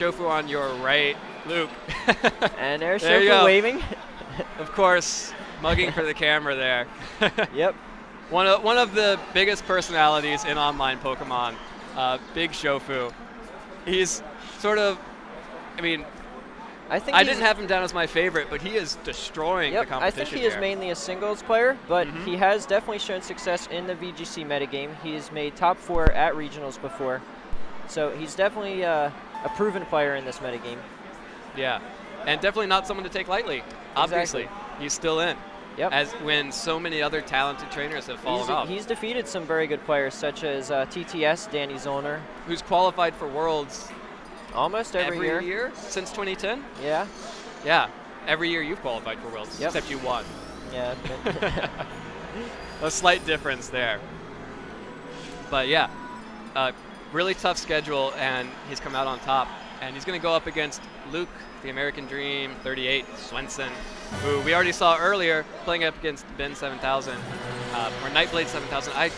Shofu on your right, Luke. And there's There you Shofu go. waving. Of course, mugging for the camera there. Yep. One of the biggest personalities in online Pokemon, Big Shofu. He's sort of, I mean, I didn't have him down as my favorite, but he is destroying the competition I think he is here. mainly a singles player, but he has definitely shown success in the VGC metagame. He's made top 4 at regionals before, so he's definitely a proven player in this metagame. Yeah, and definitely not someone to take lightly. Obviously, he's still in. Yep. As when so many other talented trainers have fallen off. He's defeated some very good players, such as TTS, Danny Zollner. Who's qualified for Worlds almost every year since 2010? Yeah. Yeah, every year you've qualified for Worlds, except you won. Yeah. A slight difference there. But yeah, really tough schedule, and he's come out on top. And he's going to go up against Luke, the American Dream, 38, Swenson, who we already saw earlier playing up against Ben 7000, or Nightblade 7000. I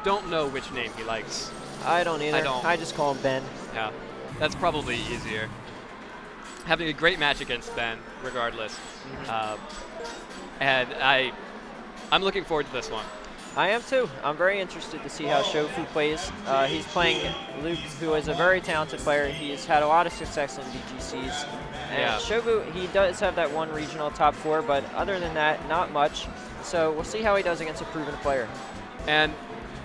don't know which name he likes. I don't either. I just call him Ben. Yeah, that's probably easier. Having a great match against Ben, regardless. And I'm looking forward to this one. I am too. I'm very interested to see how Shofu plays. He's playing Luke, who is a very talented player. He's had a lot of success in VGCs. And Shofu, he does have that one regional top 4, but other than that, not much. So we'll see how he does against a proven player. And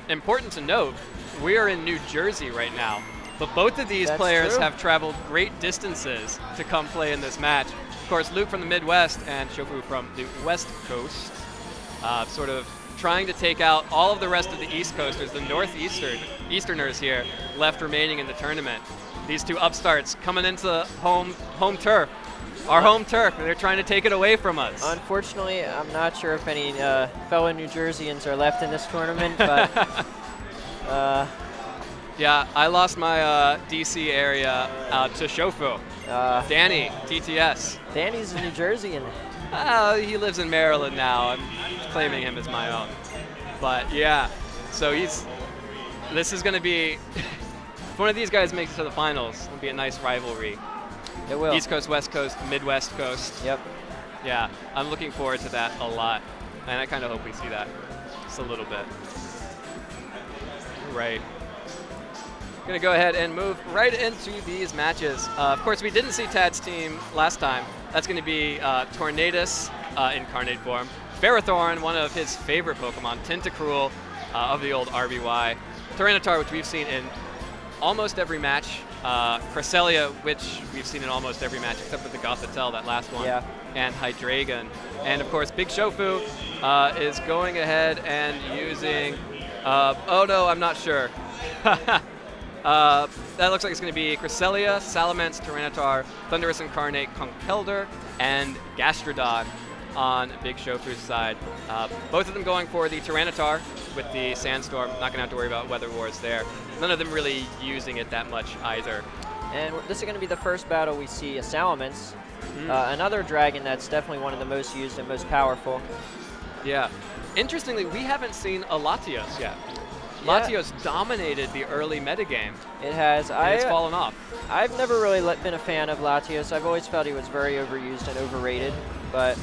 important to note, we are in New Jersey right now. But both of these players have traveled great distances to come play in this match. Of course, Luke from the Midwest and Shofu from the West Coast, sort of trying to take out all of the rest of the East Coasters, the Northeasterners here, left remaining in the tournament. These two upstarts coming into home turf, our home turf, and they're trying to take it away from us. Unfortunately, I'm not sure if any fellow New Jerseyans are left in this tournament, but yeah, I lost my DC area to Shofu. Danny, TTS. Danny's a New Jerseyan. He lives in Maryland now. I'm claiming him as my own. But yeah, so this is going to be, if one of these guys makes it to the finals, it'll be a nice rivalry. It will. East Coast, West Coast, Midwest Coast. Yep. Yeah, I'm looking forward to that a lot. And I kind of hope we see that just a little bit. Right. Going to go ahead and move right into these matches. Of course, we didn't see Tad's team last time. That's going to be Tornadus incarnate form, Ferrothorn, one of his favorite Pokemon, Tentacruel of the old RBY, Tyranitar, which we've seen in almost every match, Cresselia, which we've seen in almost every match except for the Gothitelle, that last one, and Hydreigon. And of course, Big Shofu is going ahead and using, oh no, I'm not sure. That looks like it's going to be Cresselia, Salamence, Tyranitar, Thundurus Incarnate, Conkeldurr, and Gastrodon on Big Shofu's side. Both of them going for the Tyranitar with the Sandstorm. Not going to have to worry about weather wars there. None of them really using it that much either. And this is going to be the first battle we see a Salamence, another dragon that's definitely one of the most used and most powerful. Yeah. Interestingly, we haven't seen a Latios yet. Latios dominated the early metagame. It has. It's fallen off. I've never really been a fan of Latios. I've always felt he was very overused and overrated, but...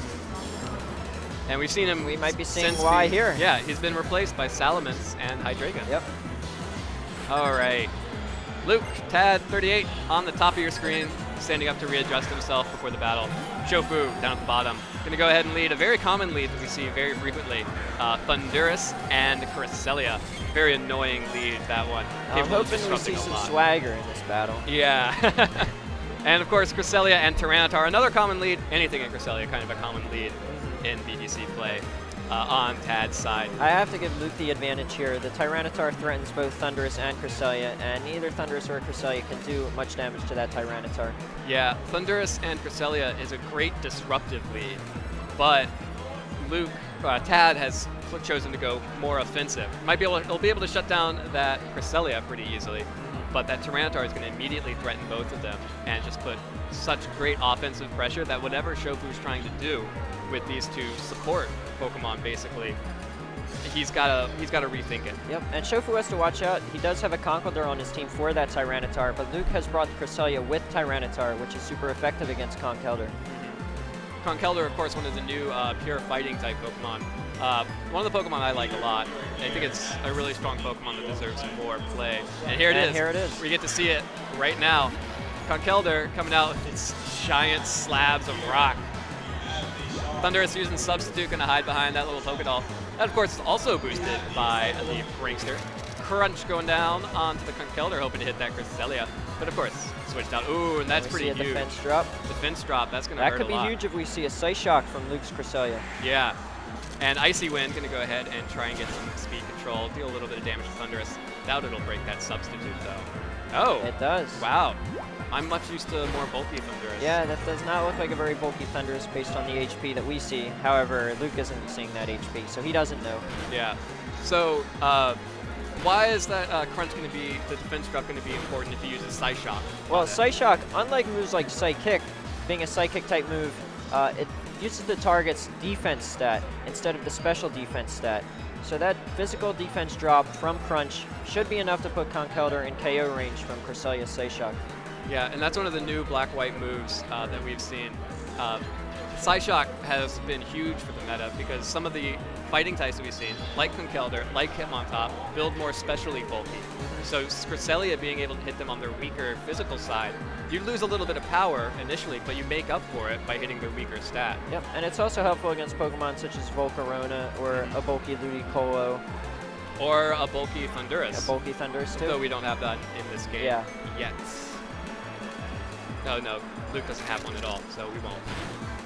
And we've seen him. We might be seeing why here. Yeah, he's been replaced by Salamence and Hydreigon. Yep. All right. Luke, tad38 on the top of your screen, standing up to readjust himself before the battle. Shofu down at the bottom. Going to go ahead and lead a very common lead that we see very frequently. Thundurus and Cresselia. Very annoying lead, that one. I'm hoping we see some swagger in this battle. Yeah. And of course, Cresselia and Tyranitar, another common lead. Anything in Cresselia, kind of a common lead in VGC play on Tad's side. I have to give Luke the advantage here. The Tyranitar threatens both Thundurus and Cresselia, and neither Thundurus or Cresselia can do much damage to that Tyranitar. Yeah, Thundurus and Cresselia is a great disruptive lead, but Luke, Tad has chosen to go more offensive. He'll be able to shut down that Cresselia pretty easily, but that Tyranitar is going to immediately threaten both of them and just put such great offensive pressure that whatever Shofu's trying to do with these two support Pokemon, basically, he's got to rethink it. Yep, and Shofu has to watch out. He does have a Conkeldurr on his team for that Tyranitar, but Luke has brought Cresselia with Tyranitar, which is super effective against Conkeldurr. Conkeldurr, of course, one of the new pure fighting type Pokemon. One of the Pokemon I like a lot. I think it's a really strong Pokemon that deserves more play. And here it is. Here it is. We get to see it right now. Conkeldurr coming out with its giant slabs of rock. Thundurus using Substitute, gonna hide behind that little Pokédoll. That, of course, is also boosted by the Prankster. Crunch going down onto the Conkeldurr, hoping to hit that Cresselia. But, of course, switched out. Ooh, and that's pretty huge. Defense drop. Defense drop, that's gonna hurt a lot. That could be huge if we see a Psyshock from Luke's Cresselia. Yeah. And Icy Wind gonna go ahead and try and get some speed control, deal a little bit of damage to Thundurus. Doubt it'll break that Substitute, though. Oh. It does. Wow. I'm much used to more bulky Thundurus. Yeah, that does not look like a very bulky Thundurus based on the HP that we see. However, Luke isn't seeing that HP, so he doesn't know. Yeah. So, why is that Crunch going to be, the defense drop going to be important if he uses Psyshock? Well, Psyshock, unlike moves like Psykick, being a Psychic type move, it uses the target's defense stat instead of the special defense stat. So that physical defense drop from Crunch should be enough to put Conkeldurr in KO range from Cresselia's Psyshock. Yeah, and that's one of the new black-white moves that we've seen. Psyshock has been huge for the meta because some of the fighting types that we've seen, like Conkeldurr, like Hitmontop, build more specially bulky. So Cresselia being able to hit them on their weaker physical side, you lose a little bit of power initially, but you make up for it by hitting their weaker stat. Yep, and it's also helpful against Pokemon such as Volcarona or a bulky Ludicolo. Or a bulky Thundurus. A bulky Thundurus too. Though we don't have that in this game yet. No, Luke doesn't have one at all, so we won't.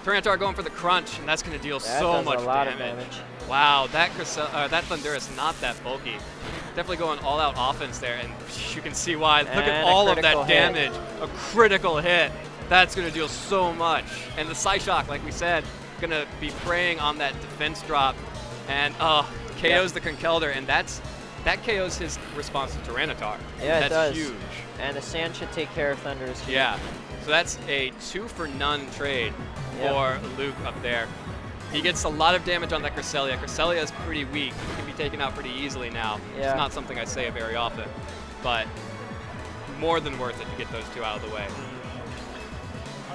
Tyranitar going for the Crunch, and that's going to deal so much damage. Wow, that Thundurus not that bulky. Definitely going all out offense there, and you can see why. Look at all of that damage. A critical hit. That's going to deal so much. And the Psyshock, like we said, going to be preying on that defense drop, and KOs the Conkeldurr, and that KOs his response to Tyranitar. Yeah, that's it does. Huge. And the Sand should take care of Thundurus here. Yeah. So that's a 2-for-none trade for Luke up there. He gets a lot of damage on that Cresselia. Cresselia is pretty weak. He can be taken out pretty easily now. Yeah. It's not something I say very often, but more than worth it to get those two out of the way.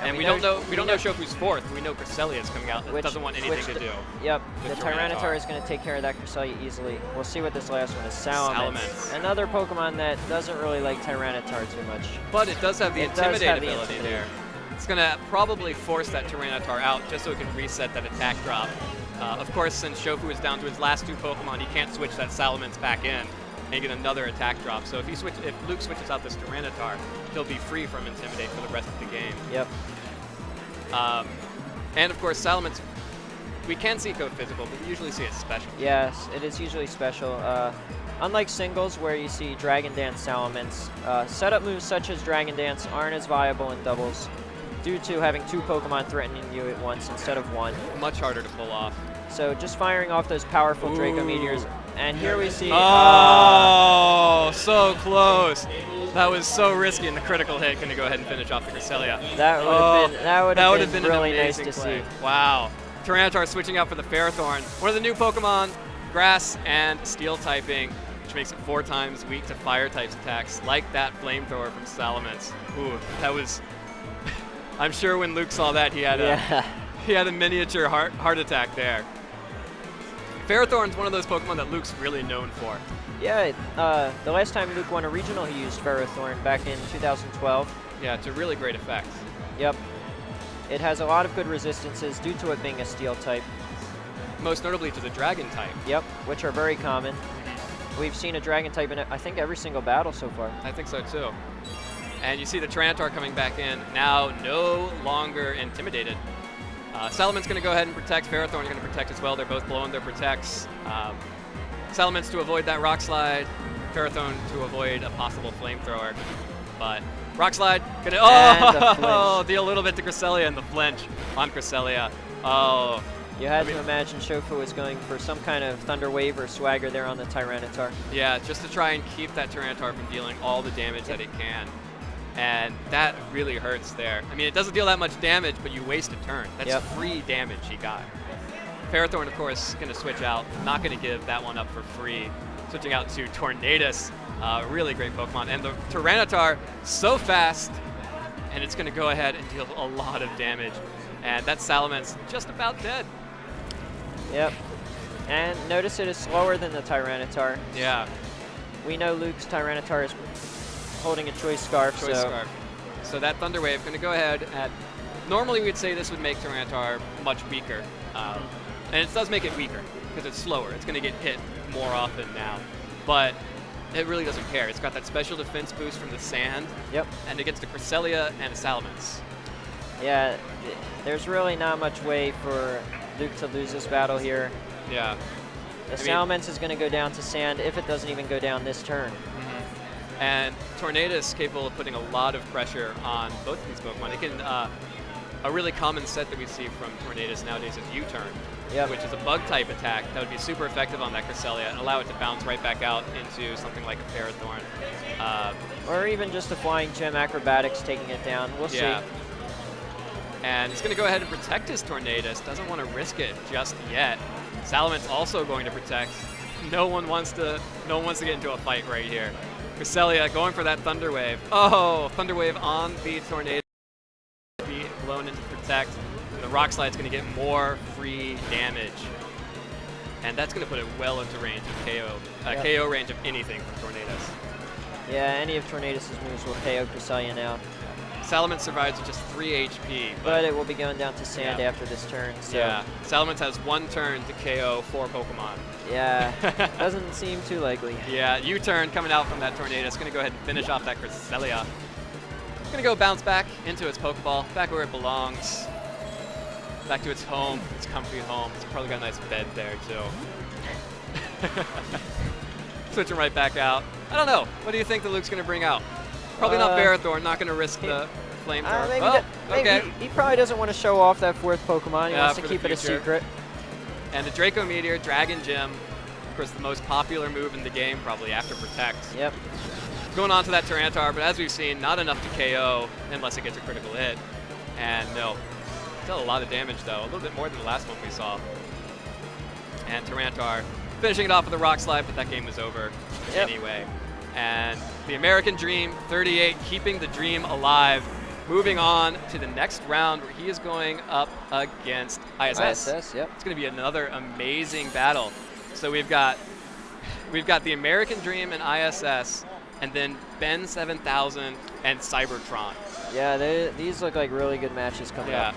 And we don't know Shofu's fourth. We know Cresselia is coming out that doesn't want anything to do. Yep, the Tyranitar is going to take care of that Cresselia easily. We'll see what this last one is. Salamence. Another Pokemon that doesn't really like Tyranitar too much. But it does have the Intimidate ability there. It's going to probably force that Tyranitar out just so it can reset that attack drop. Of course, since Shofu is down to his last two Pokemon, he can't switch that Salamence back in and get another attack drop. So if Luke switches out this Tyranitar, he'll be free from Intimidate for the rest of the game. Yep. And of course, Salamence, we can see code physical, but we usually see it special. Yes, it is usually special. Unlike singles where you see Dragon Dance Salamence, setup moves such as Dragon Dance aren't as viable in doubles due to having two Pokemon threatening you at once instead of one. Much harder to pull off. So just firing off those powerful Draco Meteors. And here we see... Oh, so close. That was so risky, and the critical hit going to go ahead and finish off the Cresselia. That would have been really nice to see. Wow. Tyranitar switching out for the Ferrothorn. One of the new Pokemon, Grass and Steel typing, which makes it 4 times weak to Fire types attacks, like that Flamethrower from Salamence. Ooh, that was... I'm sure when Luke saw that, he had a miniature heart attack there. Ferrothorn's one of those Pokemon that Luke's really known for. Yeah, the last time Luke won a regional, he used Ferrothorn back in 2012. Yeah, it's a really great effect. Yep. It has a lot of good resistances due to it being a Steel type. Most notably to the Dragon type. Yep, which are very common. We've seen a Dragon type in, I think, every single battle so far. I think so, too. And you see the Tyranitar coming back in, now no longer intimidated. Salamence going to go ahead and protect. Ferrothorn is going to protect as well. They're both blowing their protects. Salamence to avoid that Rock Slide. Ferrothorn to avoid a possible Flamethrower. But Rock Slide going to deal a little bit to Cresselia and the flinch on Cresselia. Oh. You had to imagine Shofu was going for some kind of Thunder Wave or Swagger there on the Tyranitar. Yeah, just to try and keep that Tyranitar from dealing all the damage that it can. And that really hurts there. I mean, it doesn't deal that much damage, but you waste a turn. That's free damage he got. Ferrothorn, of course, going to switch out. Not going to give that one up for free. Switching out to Tornadus. Really great Pokemon. And the Tyranitar, so fast, and it's going to go ahead and deal a lot of damage. And that Salaman's just about dead. Yep. And notice it is slower than the Tyranitar. Yeah. We know Luke's Tyranitar is holding a Choice Scarf. So that Thunder Wave going to go ahead and normally we'd say this would make Tyranitar much weaker. And it does make it weaker because it's slower. It's going to get hit more often now. But it really doesn't care. It's got that special defense boost from the sand. Yep. And it gets the Cresselia and Salamence. Yeah, there's really not much way for Luke to lose this battle here. Yeah. The Salamence is going to go down to sand if it doesn't even go down this turn. Mm-hmm. And Tornadus capable of putting a lot of pressure on both of these Pokemon. It can, a really common set that we see from Tornadus nowadays is U-turn, which is a bug-type attack that would be super effective on that Cresselia and allow it to bounce right back out into something like a Ferrothorn. Or even just a Flying Gem Acrobatics taking it down. We'll see. And he's going to go ahead and protect his Tornadus. Doesn't want to risk it just yet. Salamence also going to protect. No one wants to get into a fight right here. Cresselia going for that Thunder Wave. Oh, Thunder Wave on the Tornadus. Be blown into protect. And the Rock Slide's going to get more free damage. And that's going to put it well into range of KO. KO range of anything from Tornadus. Yeah, any of Tornadus' moves will KO Cresselia now. Salamence survives with just 3 HP. But it will be going down to sand after this turn. So. Yeah, Salamence has 1 turn to KO 4 Pokemon. Yeah, doesn't seem too likely. Yeah, U-turn coming out from that Tornadus. Going to go ahead and finish off that Cresselia. Going to go bounce back into its Pokeball, back where it belongs. Back to its home, its comfy home. It's probably got a nice bed there, too. Switching right back out. I don't know. What do you think that Luke's going to bring out? Probably not Ferrothorn, not going to risk the flamethrower. Maybe he probably doesn't want to show off that 4th Pokemon. He wants to keep it a secret. And the Draco Meteor, Dragon Gem, of course the most popular move in the game, probably after Protect. Yep. Going on to that Tyranitar, but as we've seen, not enough to KO unless it gets a critical hit. And no, still a lot of damage though, a little bit more than the last one we saw. And Tyranitar finishing it off with a Rock Slide, but that game was over anyway. And the American Dream, 38, keeping the dream alive. Moving on to the next round where he is going up against ISS. ISS, yep. It's going to be another amazing battle. So we've got the American Dream and ISS, and then Ben 7000 and Cybertron. Yeah, these look like really good matches coming up.